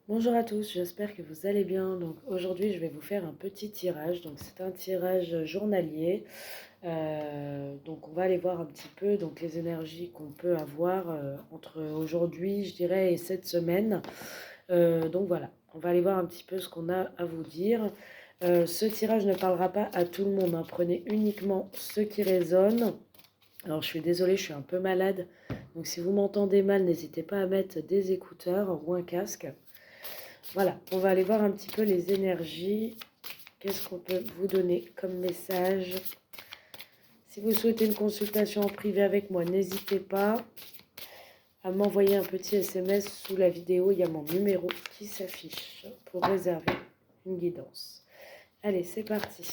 Bonjour à tous, j'espère que vous allez bien. Donc aujourd'hui, je vais vous faire un petit tirage. Donc c'est un tirage journalier. Donc on va aller voir un petit peu donc les énergies qu'on peut avoir entre aujourd'hui, je dirais, et cette semaine. Donc voilà, on va aller voir un petit peu ce qu'on a à vous dire. Ce tirage ne parlera pas à tout le monde, hein. Prenez uniquement ce qui résonne. Alors je suis désolée, je suis un peu malade. Donc si vous m'entendez mal, n'hésitez pas à mettre des écouteurs ou un casque. Voilà, on va aller voir un petit peu les énergies. Qu'est-ce qu'on peut vous donner comme message? Si vous souhaitez une consultation en privé avec moi, n'hésitez pas à m'envoyer un petit SMS sous la vidéo. Il y a mon numéro qui s'affiche pour réserver une guidance. Allez, c'est parti.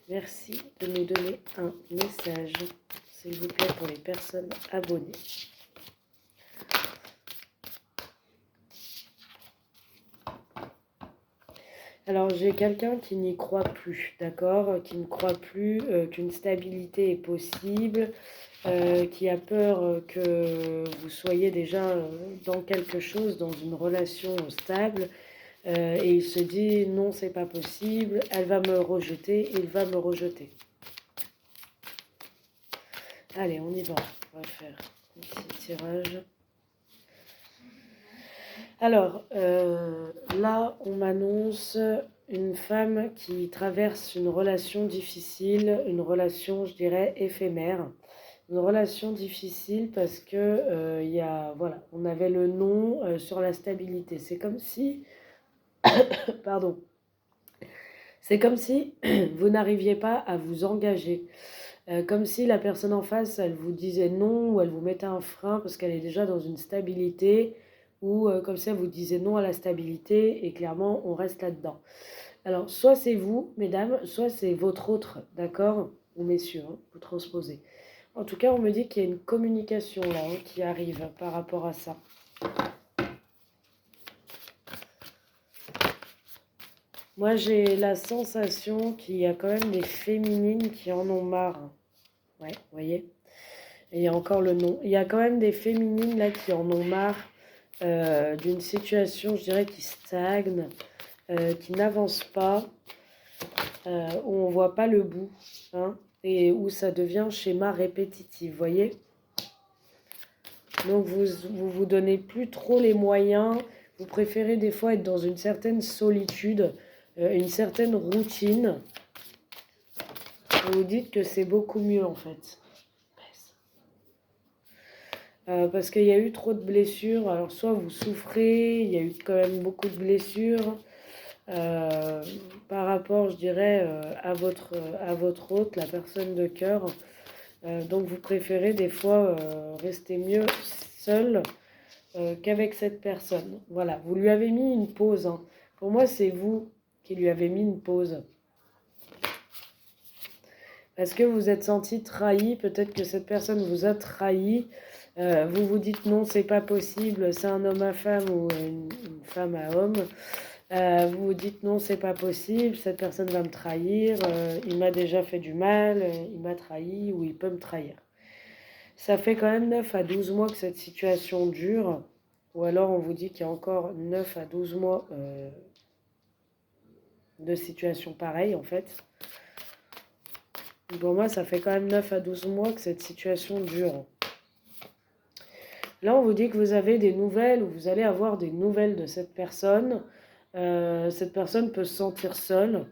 Merci de nous donner un message, s'il vous plaît, pour les personnes abonnées. Alors, j'ai quelqu'un qui n'y croit plus, d'accord? Qui ne croit plus qu'une stabilité est possible, qui a peur que vous soyez déjà dans quelque chose, dans une relation stable, et il se dit non, c'est pas possible, elle va me rejeter, il va me rejeter. Allez, on y va, on va faire un petit tirage. Alors, là, on m'annonce une femme qui traverse une relation difficile, une relation, je dirais, éphémère. Une relation difficile parce que voilà, on avait le non sur la stabilité. C'est comme si, pardon, c'est comme si vous n'arriviez pas à vous engager. Comme si la personne en face, elle vous disait non ou elle vous mettait un frein parce qu'elle est déjà dans une stabilité ou comme si elle vous disait non à la stabilité et clairement on reste là-dedans. Alors soit c'est vous, mesdames, soit c'est votre autre, d'accord? Ou messieurs, hein, vous transposez. En tout cas, on me dit qu'il y a une communication là qui arrive par rapport à ça. Moi, j'ai la sensation qu'il y a quand même des féminines qui en ont marre. Ouais, vous voyez? Et il y a encore le nom. Il y a quand même des féminines là qui en ont marre d'une situation, je dirais, qui stagne, qui n'avance pas, où on ne voit pas le bout, hein, et où ça devient schéma répétitif, vous voyez? Donc vous donnez plus trop les moyens, vous préférez des fois être dans une certaine solitude, une certaine routine. Vous vous dites que c'est beaucoup mieux en fait. Parce qu'il y a eu trop de blessures. Alors soit vous souffrez, il y a eu quand même beaucoup de blessures euh, par rapport, je dirais, à votre hôte, la personne de cœur. Donc vous préférez des fois rester mieux seul qu'avec cette personne. Voilà, vous lui avez mis une pause, hein. Pour moi, c'est vous qui lui avez mis une pause. Parce que vous êtes senti trahi, peut-être que cette personne vous a trahi. Vous vous dites non, c'est pas possible, c'est un homme à femme ou une femme à homme. Vous vous dites non, c'est pas possible, cette personne va me trahir, il m'a déjà fait du mal, il m'a trahi ou il peut me trahir. Ça fait quand même 9 à 12 mois que cette situation dure, ou alors on vous dit qu'il y a encore 9 à 12 mois de situation pareille en fait. Pour moi, ça fait quand même 9 à 12 mois que cette situation dure. Là, on vous dit que vous avez des nouvelles ou vous allez avoir des nouvelles de cette personne. Cette personne peut se sentir seule.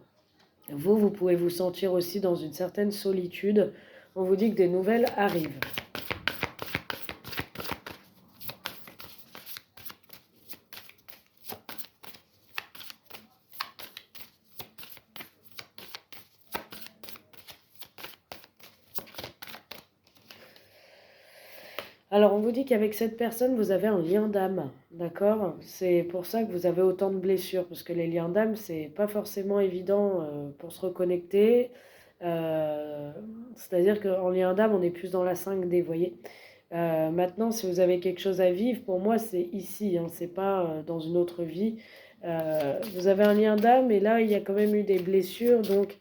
Vous pouvez vous sentir aussi dans une certaine solitude. On vous dit que des nouvelles arrivent. Alors, on vous dit qu'avec cette personne, vous avez un lien d'âme, d'accord? C'est pour ça que vous avez autant de blessures, parce que les liens d'âme, c'est pas forcément évident pour se reconnecter. Euh, C'est-à-dire qu'en lien d'âme, on est plus dans la 5D, vous voyez? Maintenant, si vous avez quelque chose à vivre, pour moi, c'est ici, hein, c'est pas dans une autre vie. Vous avez un lien d'âme, et là, il y a quand même eu des blessures, donc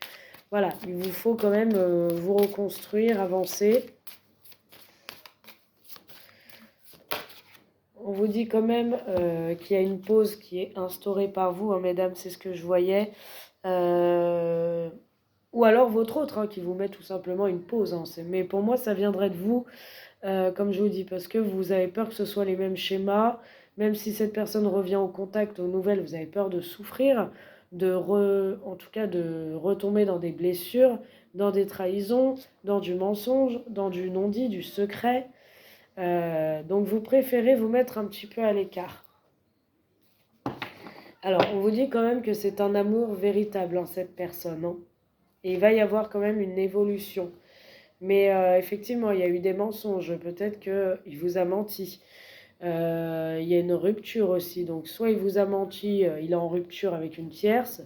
voilà, il vous faut quand même vous reconstruire, avancer. on vous dit quand même qu'il y a une pause qui est instaurée par vous, hein, mesdames, c'est ce que je voyais. Euh, ou alors votre autre, hein, qui vous met tout simplement une pause, hein. Mais pour moi, ça viendrait de vous, comme je vous dis, parce que vous avez peur que ce soit les mêmes schémas. Même si cette personne revient au contact, aux nouvelles, vous avez peur de souffrir, en tout cas de retomber dans des blessures, dans des trahisons, dans du mensonge, dans du non-dit, du secret. Donc vous préférez vous mettre un petit peu à l'écart. Alors, on vous dit quand même que c'est un amour véritable en cette personne, hein. Et il va y avoir quand même une évolution. Mais effectivement, il y a eu des mensonges. Peut-être qu'il vous a menti. Il y a une rupture aussi. Donc, soit il vous a menti, il est en rupture avec une tierce.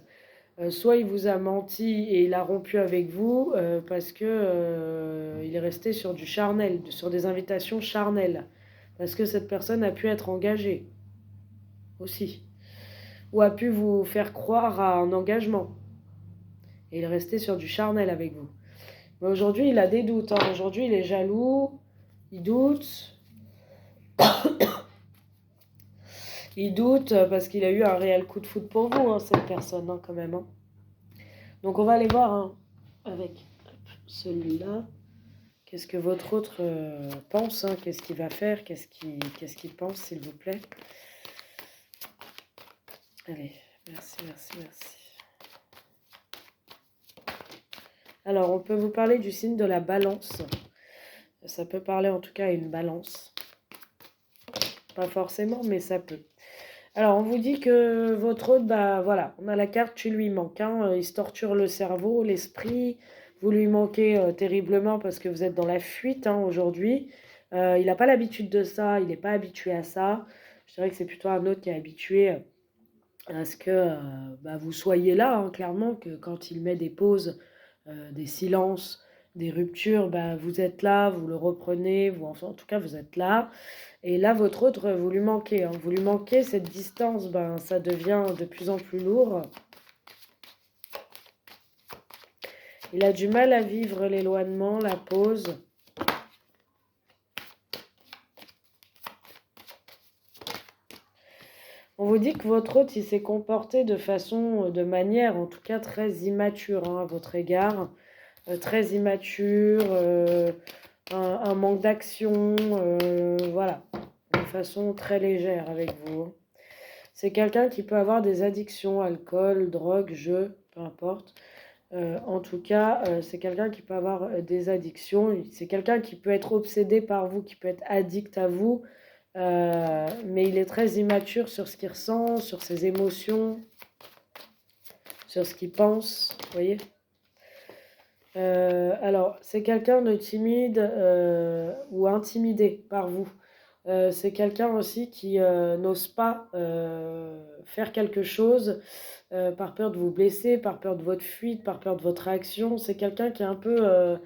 Soit il vous a menti et il a rompu avec vous parce que il est resté sur du charnel, sur des invitations charnelles. Parce que cette personne a pu être engagée aussi. Ou a pu vous faire croire à un engagement. Et il est resté sur du charnel avec vous. Mais aujourd'hui, il a des doutes, hein. Aujourd'hui, il est jaloux, il doute. Il doute parce qu'il a eu un réel coup de foudre pour vous, hein, cette personne, hein, quand même, hein. Donc on va aller voir, hein, avec celui-là. Qu'est-ce que votre autre pense, hein, qu'est-ce qu'il va faire, qu'est-ce qu'il pense, s'il vous plaît. Allez, merci, merci, merci. Alors, on peut vous parler du signe de la balance. Ça peut parler en tout cas à une balance. Pas forcément, mais ça peut. Alors, on vous dit que votre hôte, bah voilà, on a la carte, tu lui manques, hein. Il se torture le cerveau, l'esprit. Vous lui manquez terriblement parce que vous êtes dans la fuite, hein, aujourd'hui. Il n'a pas l'habitude de ça, il n'est pas habitué à ça. Je dirais que c'est plutôt un autre qui est habitué à ce que bah, vous soyez là, hein, clairement, que quand il met des pauses, des silences, des ruptures, bah, vous êtes là, vous le reprenez, vous, enfin, en tout cas, vous êtes là. Et là, votre autre, vous lui manquez, hein. Vous lui manquez cette distance, ben, ça devient de plus en plus lourd. Il a du mal à vivre l'éloignement, la pause. On vous dit que votre hôte, il s'est comporté de manière, en tout cas, très immature, hein, à votre égard. Très immature, un manque d'action, voilà, de façon très légère avec vous, hein. C'est quelqu'un qui peut avoir des addictions, alcool, drogue, jeu, peu importe. En tout cas, c'est quelqu'un qui peut avoir des addictions. C'est quelqu'un qui peut être obsédé par vous, qui peut être addict à vous. Mais il est très immature sur ce qu'il ressent, sur ses émotions, sur ce qu'il pense. Vous voyez? Alors, c'est quelqu'un de timide ou intimidé par vous. C'est quelqu'un aussi qui n'ose pas faire quelque chose par peur de vous blesser, par peur de votre fuite, par peur de votre réaction. C'est quelqu'un qui est un peu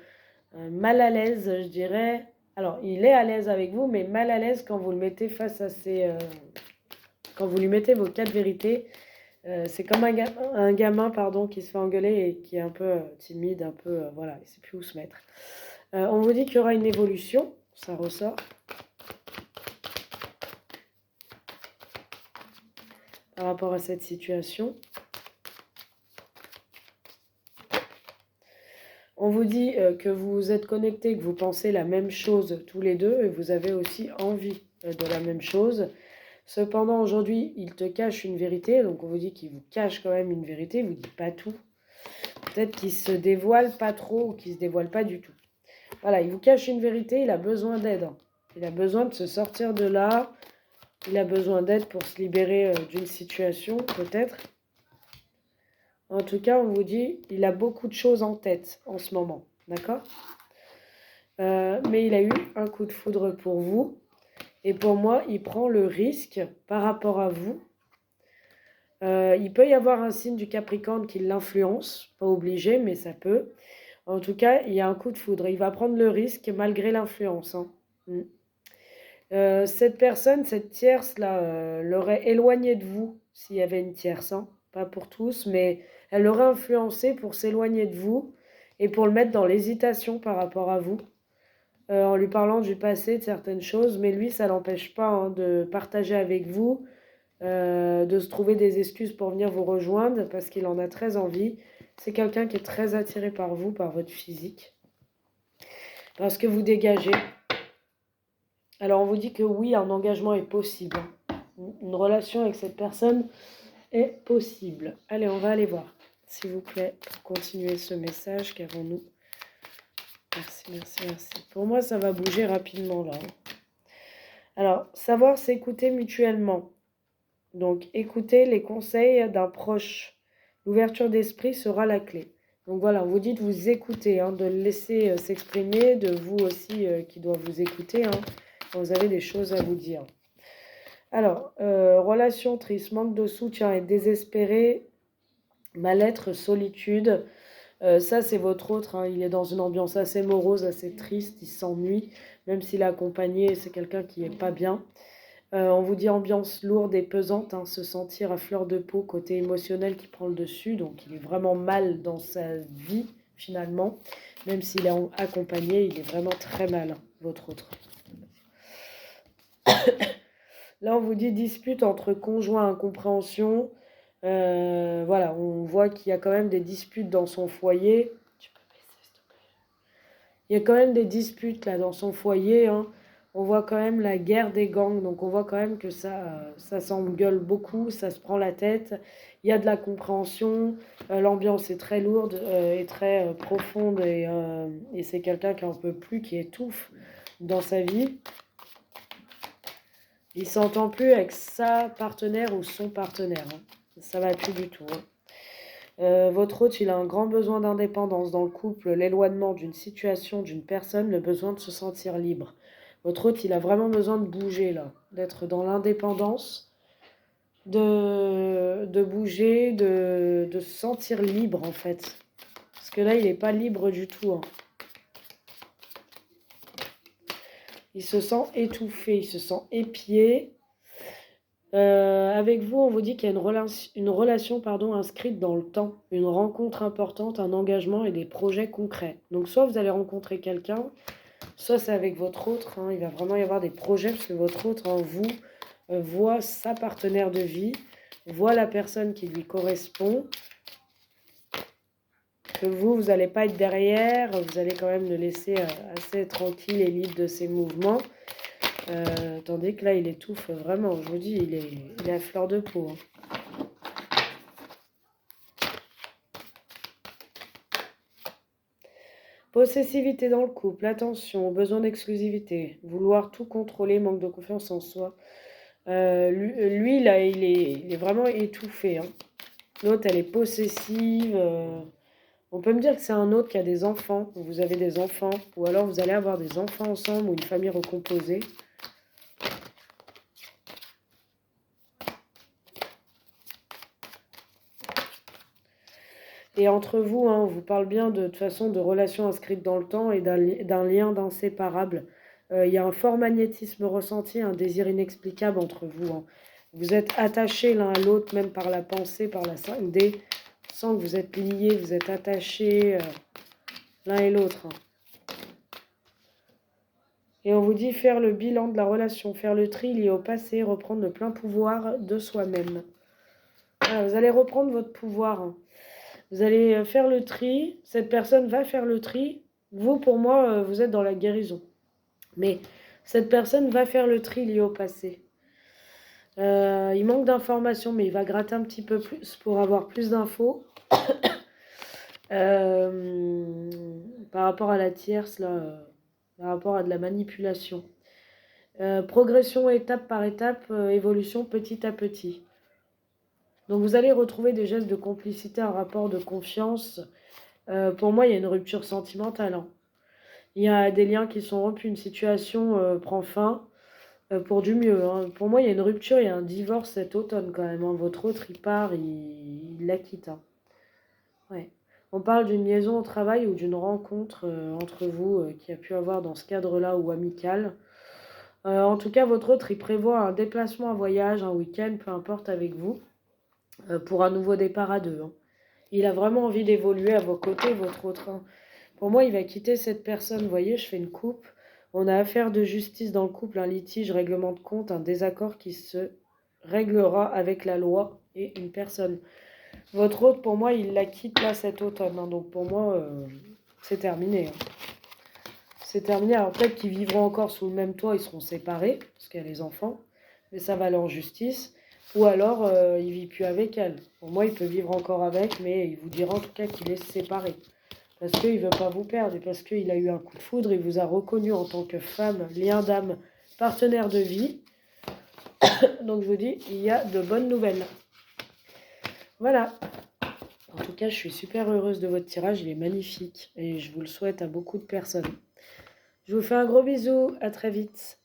mal à l'aise, je dirais. Alors, il est à l'aise avec vous, mais mal à l'aise quand vous le mettez face à quand vous lui mettez vos quatre vérités. C'est comme un gamin, pardon, qui se fait engueuler et qui est un peu timide, un peu, voilà, il ne sait plus où se mettre. On vous dit qu'il y aura une évolution, ça ressort. Par rapport à cette situation. On vous dit que vous êtes connectés, que vous pensez la même chose tous les deux et vous avez aussi envie de la même chose. Cependant, aujourd'hui, il te cache une vérité, donc on vous dit qu'il vous cache quand même une vérité, il ne vous dit pas tout. Peut-être qu'il ne se dévoile pas trop ou qu'il ne se dévoile pas du tout. Voilà, il vous cache une vérité, il a besoin d'aide, hein. Il a besoin de se sortir de là, il a besoin d'aide pour se libérer d'une situation, peut-être. En tout cas, on vous dit, il a beaucoup de choses en tête en ce moment, d'accord? Mais il a eu un coup de foudre pour vous. Et pour moi, il prend le risque par rapport à vous. Il peut y avoir un signe du Capricorne qui l'influence, pas obligé, mais ça peut. En tout cas, il y a un coup de foudre. Il va prendre le risque malgré l'influence, hein. Cette personne, cette tierce-là, l'aurait éloigné de vous s'il y avait une tierce, hein. Pas pour tous, mais elle l'aurait influencé pour s'éloigner de vous et pour le mettre dans l'hésitation par rapport à vous. en lui parlant du passé, de certaines choses, mais lui, ça l'empêche pas hein, de partager avec vous, de se trouver des excuses pour venir vous rejoindre, parce qu'il en a très envie. C'est quelqu'un qui est très attiré par vous, par votre physique, parce que vous dégagez. Alors on vous dit que oui, un engagement est possible. Une relation avec cette personne est possible. Allez, on va aller voir, s'il vous plaît, pour continuer ce message. Qu'avons-nous? Merci, merci, merci. Pour moi, ça va bouger rapidement là. Alors, savoir s'écouter mutuellement. Donc, écouter les conseils d'un proche. L'ouverture d'esprit sera la clé. Donc voilà, on vous dit de vous écouter, hein, de le laisser s'exprimer, de vous aussi qui doit vous écouter, hein, quand vous avez des choses à vous dire. Alors, relation triste, manque de soutien et désespéré, mal-être, solitude. Ça, c'est votre autre, hein, il est dans une ambiance assez morose, assez triste, il s'ennuie, même s'il est accompagné, c'est quelqu'un qui n'est pas bien. On vous dit ambiance lourde et pesante, hein, se sentir à fleur de peau, côté émotionnel qui prend le dessus, donc il est vraiment mal dans sa vie finalement, même s'il est accompagné, il est vraiment très mal, hein, votre autre. Là, on vous dit dispute entre conjoints, incompréhension. Voilà, on voit qu'il y a quand même des disputes dans son foyer. Tu peux baisser, s'il te plaît. Il y a quand même des disputes là dans son foyer, hein. On voit quand même la guerre des gangs, donc on voit quand même que ça s'engueule beaucoup, ça se prend la tête. Il y a de la compréhension, l'ambiance est très lourde et très profonde et c'est quelqu'un qui en peut plus, qui étouffe dans sa vie. Il s'entend plus avec sa partenaire ou son partenaire, hein. Ça va plus du tout, hein. Votre hôte, il a un grand besoin d'indépendance dans le couple, l'éloignement d'une situation, d'une personne, le besoin de se sentir libre. Votre hôte, il a vraiment besoin de bouger là, d'être dans l'indépendance, de bouger, de se sentir libre en fait. Parce que là, il n'est pas libre du tout, hein. Il se sent étouffé, il se sent épié. Avec vous, on vous dit qu'il y a une relation pardon, inscrite dans le temps, une rencontre importante, un engagement et des projets concrets. Donc soit vous allez rencontrer quelqu'un, soit c'est avec votre autre, hein, il va vraiment y avoir des projets parce que votre autre en vous voit sa partenaire de vie, voit la personne qui lui correspond, que vous n'allez pas être derrière, vous allez quand même le laisser assez tranquille et libre de ses mouvements. Tandis que là, il étouffe vraiment. Je vous dis, il est à fleur de peau, hein. Possessivité dans le couple, attention, besoin d'exclusivité, vouloir tout contrôler, manque de confiance en soi. Lui, là, il est vraiment étouffé, hein. L'autre, elle est possessive. On peut me dire que c'est un autre qui a des enfants, ou vous avez des enfants, ou alors vous allez avoir des enfants ensemble, ou une famille recomposée. Et entre vous, hein, on vous parle bien de toute façon de relations inscrites dans le temps et d'un lien d'inséparable. Il y a un fort magnétisme ressenti, un désir inexplicable entre vous, hein. Vous êtes attachés l'un à l'autre, même par la pensée, par la 5D, sans que vous êtes liés, vous êtes attachés l'un et l'autre, hein. Et on vous dit faire le bilan de la relation, faire le tri lié au passé, reprendre le plein pouvoir de soi-même. Voilà, vous allez reprendre votre pouvoir, hein. Vous allez faire le tri, cette personne va faire le tri. Vous, pour moi, vous êtes dans la guérison. Mais cette personne va faire le tri lié au passé. Il manque d'informations, mais il va gratter un petit peu plus pour avoir plus d'infos. Par rapport à la tierce, là, par rapport à de la manipulation. Progression étape par étape, évolution petit à petit. Donc vous allez retrouver des gestes de complicité, un rapport de confiance. Pour moi, il y a une rupture sentimentale, hein. Il y a des liens qui sont rompus, une situation prend fin pour du mieux, hein. Pour moi, il y a une rupture, il y a un divorce cet automne quand même, hein. Votre autre, il part, il la quitte, hein. Ouais. On parle d'une liaison au travail ou d'une rencontre entre vous qui a pu avoir dans ce cadre-là ou amical. En tout cas, votre autre, il prévoit un déplacement, un voyage, un week-end, peu importe avec vous, pour un nouveau départ à deux, hein. Il a vraiment envie d'évoluer à vos côtés, votre autre, hein. Pour moi, il va quitter cette personne. Vous voyez, je fais une coupe. On a affaire de justice dans le couple, un litige, règlement de compte, un désaccord qui se réglera avec la loi et une personne. Votre hôte, pour moi, il la quitte là cet automne, hein. Donc pour moi, c'est terminé, hein. C'est terminé. Alors peut-être qu'ils vivront encore sous le même toit, ils seront séparés, parce qu'il y a les enfants, mais ça va aller en justice. Ou alors, il ne vit plus avec elle. Pour moi, il peut vivre encore avec, mais il vous dira en tout cas qu'il est séparé. Parce qu'il ne veut pas vous perdre, et parce qu'il a eu un coup de foudre, il vous a reconnu en tant que femme, lien d'âme, partenaire de vie. Donc je vous dis, il y a de bonnes nouvelles. Voilà. En tout cas, je suis super heureuse de votre tirage, il est magnifique. Et je vous le souhaite à beaucoup de personnes. Je vous fais un gros bisou, à très vite.